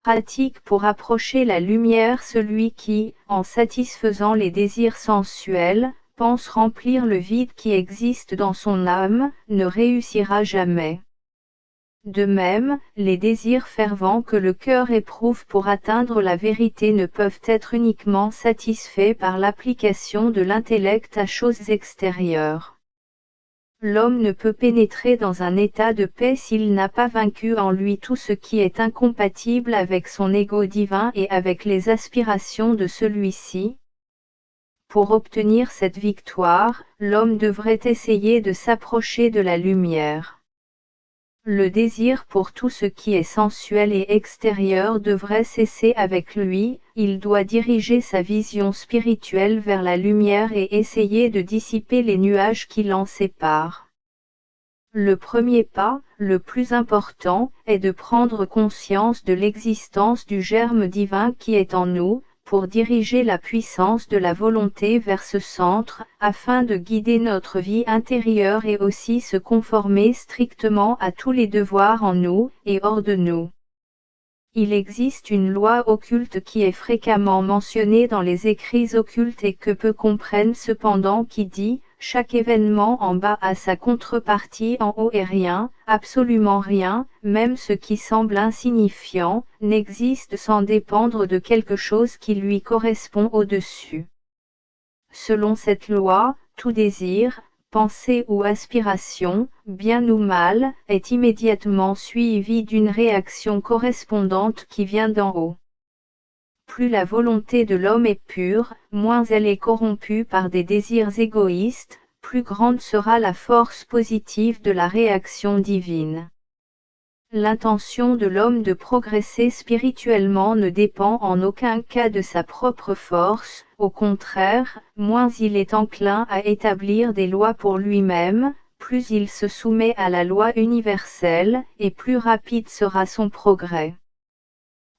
pratique pour approcher la lumière. Celui qui, en satisfaisant les désirs sensuels, pense remplir le vide qui existe dans son âme, ne réussira jamais. De même, les désirs fervents que le cœur éprouve pour atteindre la vérité ne peuvent être uniquement satisfaits par l'application de l'intellect à choses extérieures. L'homme ne peut pénétrer dans un état de paix s'il n'a pas vaincu en lui tout ce qui est incompatible avec son ego divin et avec les aspirations de celui-ci. Pour obtenir cette victoire, l'homme devrait essayer de s'approcher de la lumière. Le désir pour tout ce qui est sensuel et extérieur devrait cesser avec lui, il doit diriger sa vision spirituelle vers la lumière et essayer de dissiper les nuages qui l'en séparent. Le premier pas, le plus important, est de prendre conscience de l'existence du germe divin qui est en nous, pour diriger la puissance de la volonté vers ce centre, afin de guider notre vie intérieure et aussi se conformer strictement à tous les devoirs en nous et hors de nous. Il existe une loi occulte qui est fréquemment mentionnée dans les écrits occultes et que peu comprennent cependant, qui dit: chaque événement en bas a sa contrepartie en haut et rien, absolument rien, même ce qui semble insignifiant, n'existe sans dépendre de quelque chose qui lui correspond au-dessus. Selon cette loi, tout désir, pensée ou aspiration, bien ou mal, est immédiatement suivi d'une réaction correspondante qui vient d'en haut. Plus la volonté de l'homme est pure, moins elle est corrompue par des désirs égoïstes, plus grande sera la force positive de la réaction divine. L'intention de l'homme de progresser spirituellement ne dépend en aucun cas de sa propre force, au contraire, moins il est enclin à établir des lois pour lui-même, plus il se soumet à la loi universelle, et plus rapide sera son progrès.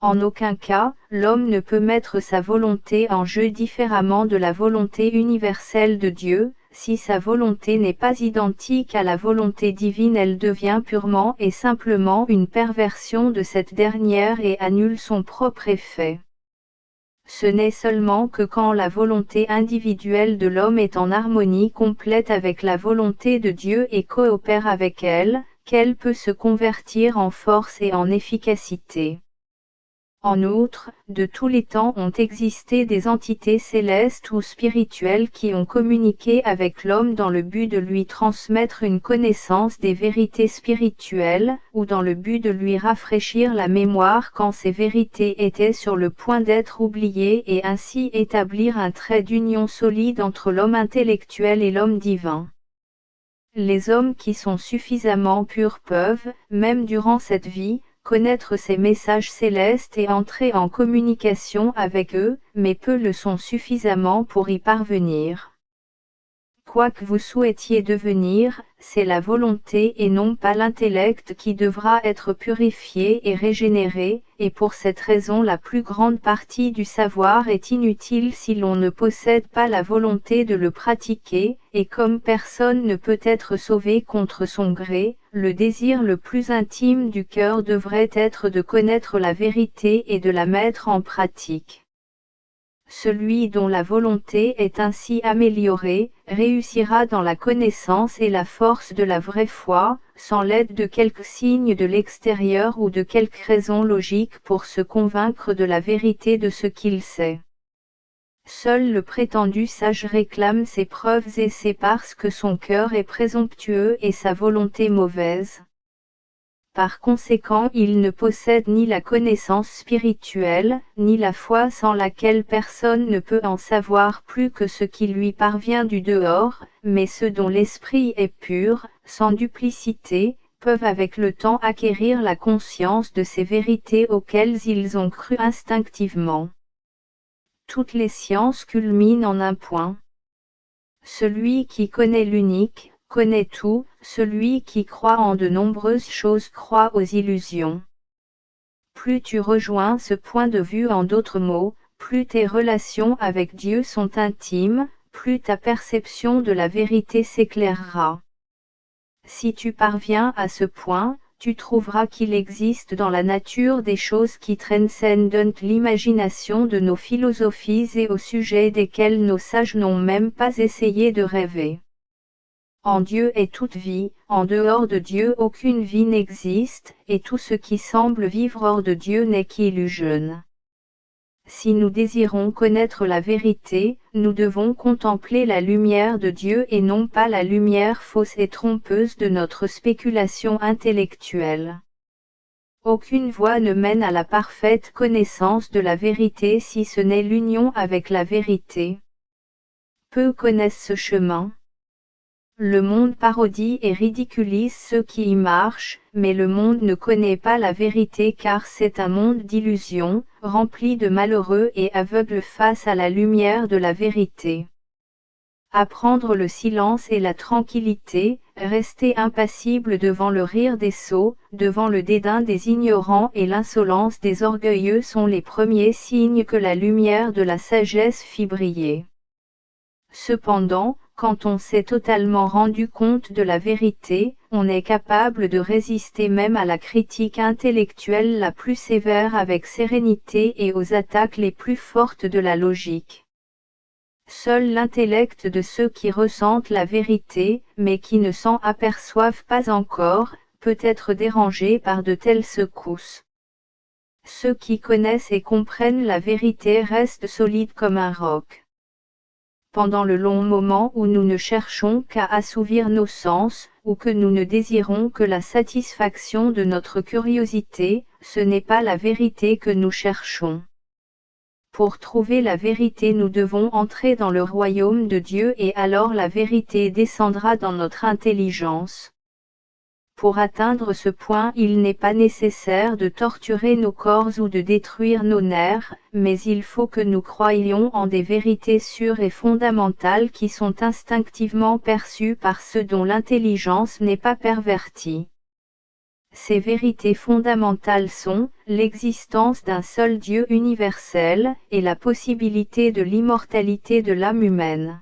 En aucun cas, l'homme ne peut mettre sa volonté en jeu différemment de la volonté universelle de Dieu. Si sa volonté n'est pas identique à la volonté divine, elle devient purement et simplement une perversion de cette dernière et annule son propre effet. Ce n'est seulement que quand la volonté individuelle de l'homme est en harmonie complète avec la volonté de Dieu et coopère avec elle, qu'elle peut se convertir en force et en efficacité. En outre, de tous les temps ont existé des entités célestes ou spirituelles qui ont communiqué avec l'homme dans le but de lui transmettre une connaissance des vérités spirituelles, ou dans le but de lui rafraîchir la mémoire quand ces vérités étaient sur le point d'être oubliées et ainsi établir un trait d'union solide entre l'homme intellectuel et l'homme divin. Les hommes qui sont suffisamment purs peuvent, même durant cette vie, connaître ces messages célestes et entrer en communication avec eux, mais peu le sont suffisamment pour y parvenir. Quoi que vous souhaitiez devenir, c'est la volonté et non pas l'intellect qui devra être purifié et régénéré, et pour cette raison la plus grande partie du savoir est inutile si l'on ne possède pas la volonté de le pratiquer, et comme personne ne peut être sauvé contre son gré, le désir le plus intime du cœur devrait être de connaître la vérité et de la mettre en pratique. Celui dont la volonté est ainsi améliorée, réussira dans la connaissance et la force de la vraie foi, sans l'aide de quelques signes de l'extérieur ou de quelques raisons logiques pour se convaincre de la vérité de ce qu'il sait. Seul le prétendu sage réclame ses preuves et c'est parce que son cœur est présomptueux et sa volonté mauvaise. Par conséquent, il ne possède ni la connaissance spirituelle, ni la foi sans laquelle personne ne peut en savoir plus que ce qui lui parvient du dehors, mais ceux dont l'esprit est pur, sans duplicité, peuvent avec le temps acquérir la conscience de ces vérités auxquelles ils ont cru instinctivement. Toutes les sciences culminent en un point. Celui qui connaît l'unique, connaît tout, celui qui croit en de nombreuses choses croit aux illusions. Plus tu rejoins ce point de vue, en d'autres mots, plus tes relations avec Dieu sont intimes, plus ta perception de la vérité s'éclairera. Si tu parviens à ce point, tu trouveras qu'il existe dans la nature des choses qui transcendent l'imagination de nos philosophies et au sujet desquelles nos sages n'ont même pas essayé de rêver. En Dieu est toute vie, en dehors de Dieu aucune vie n'existe, et tout ce qui semble vivre hors de Dieu n'est qu'illusion. Si nous désirons connaître la vérité, nous devons contempler la lumière de Dieu et non pas la lumière fausse et trompeuse de notre spéculation intellectuelle. Aucune voie ne mène à la parfaite connaissance de la vérité si ce n'est l'union avec la vérité. Peu connaissent ce chemin. Le monde parodie et ridiculise ceux qui y marchent, mais le monde ne connaît pas la vérité car c'est un monde d'illusions, rempli de malheureux et aveugles face à la lumière de la vérité. Apprendre le silence et la tranquillité, rester impassible devant le rire des sots, devant le dédain des ignorants et l'insolence des orgueilleux sont les premiers signes que la lumière de la sagesse fit briller. Cependant, quand on s'est totalement rendu compte de la vérité, on est capable de résister même à la critique intellectuelle la plus sévère avec sérénité et aux attaques les plus fortes de la logique. Seul l'intellect de ceux qui ressentent la vérité, mais qui ne s'en aperçoivent pas encore, peut être dérangé par de telles secousses. Ceux qui connaissent et comprennent la vérité restent solides comme un roc. Pendant le long moment où nous ne cherchons qu'à assouvir nos sens, ou que nous ne désirons que la satisfaction de notre curiosité, ce n'est pas la vérité que nous cherchons. Pour trouver la vérité nous devons entrer dans le royaume de Dieu et alors la vérité descendra dans notre intelligence. Pour atteindre ce point il n'est pas nécessaire de torturer nos corps ou de détruire nos nerfs, mais il faut que nous croyions en des vérités sûres et fondamentales qui sont instinctivement perçues par ceux dont l'intelligence n'est pas pervertie. Ces vérités fondamentales sont l'existence d'un seul Dieu universel et la possibilité de l'immortalité de l'âme humaine.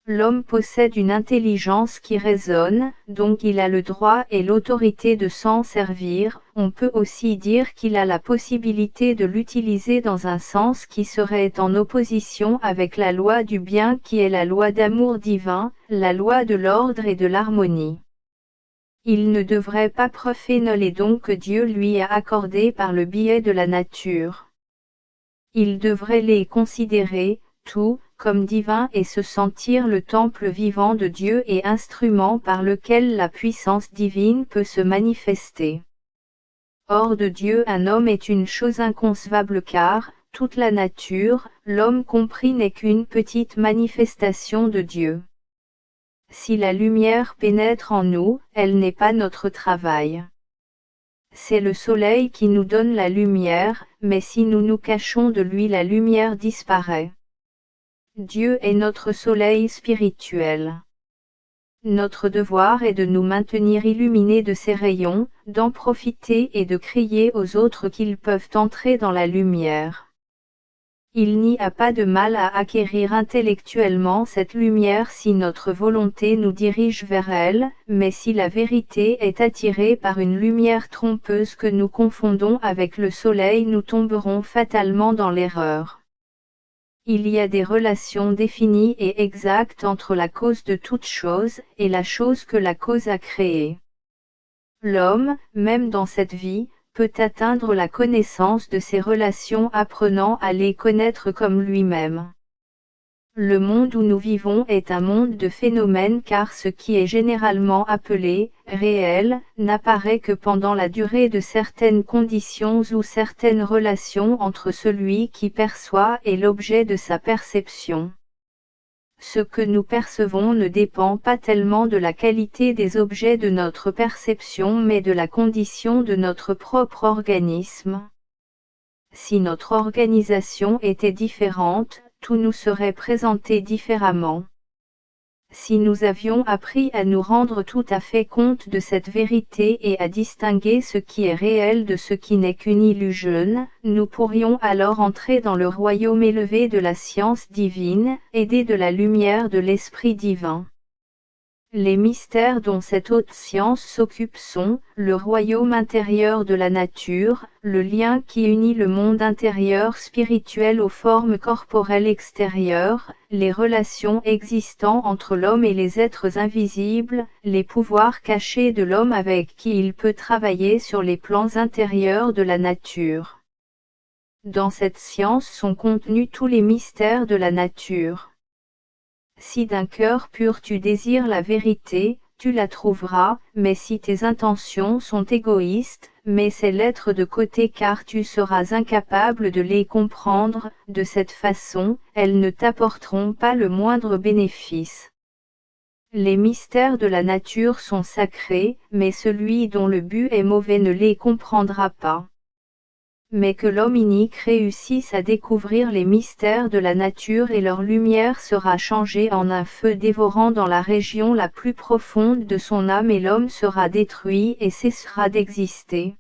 L'homme possède une intelligence qui raisonne, donc il a le droit et l'autorité de s'en servir, on peut aussi dire qu'il a la possibilité de l'utiliser dans un sens qui serait en opposition avec la loi du bien qui est la loi d'amour divin, la loi de l'ordre et de l'harmonie. Il ne devrait pas profaner les dons que Dieu lui a accordés par le biais de la nature. Il devrait les considérer, tout, comme divin et se sentir le temple vivant de Dieu et instrument par lequel la puissance divine peut se manifester. Hors de Dieu un homme est une chose inconcevable car, toute la nature, l'homme compris n'est qu'une petite manifestation de Dieu. Si la lumière pénètre en nous, elle n'est pas notre travail. C'est le soleil qui nous donne la lumière, mais si nous nous cachons de lui la lumière disparaît. Dieu est notre soleil spirituel. Notre devoir est de nous maintenir illuminés de ses rayons, d'en profiter et de crier aux autres qu'ils peuvent entrer dans la lumière. Il n'y a pas de mal à acquérir intellectuellement cette lumière si notre volonté nous dirige vers elle, mais si la vérité est attirée par une lumière trompeuse que nous confondons avec le soleil, nous tomberons fatalement dans l'erreur. Il y a des relations définies et exactes entre la cause de toute chose et la chose que la cause a créée. L'homme, même dans cette vie, peut atteindre la connaissance de ces relations apprenant à les connaître comme lui-même. Le monde où nous vivons est un monde de phénomènes car ce qui est généralement appelé « réel » n'apparaît que pendant la durée de certaines conditions ou certaines relations entre celui qui perçoit et l'objet de sa perception. Ce que nous percevons ne dépend pas tellement de la qualité des objets de notre perception mais de la condition de notre propre organisme. Si notre organisation était différente, tout nous serait présenté différemment. Si nous avions appris à nous rendre tout à fait compte de cette vérité et à distinguer ce qui est réel de ce qui n'est qu'une illusion, nous pourrions alors entrer dans le royaume élevé de la science divine, aidés de la lumière de l'Esprit divin. Les mystères dont cette haute science s'occupe sont, le royaume intérieur de la nature, le lien qui unit le monde intérieur spirituel aux formes corporelles extérieures, les relations existant entre l'homme et les êtres invisibles, les pouvoirs cachés de l'homme avec qui il peut travailler sur les plans intérieurs de la nature. Dans cette science sont contenus tous les mystères de la nature. Si d'un cœur pur tu désires la vérité, tu la trouveras, mais si tes intentions sont égoïstes, mets ces lettres de côté car tu seras incapable de les comprendre, de cette façon, elles ne t'apporteront pas le moindre bénéfice. Les mystères de la nature sont sacrés, mais celui dont le but est mauvais ne les comprendra pas. Mais que l'homme inique réussisse à découvrir les mystères de la nature et leur lumière sera changée en un feu dévorant dans la région la plus profonde de son âme et l'homme sera détruit et cessera d'exister.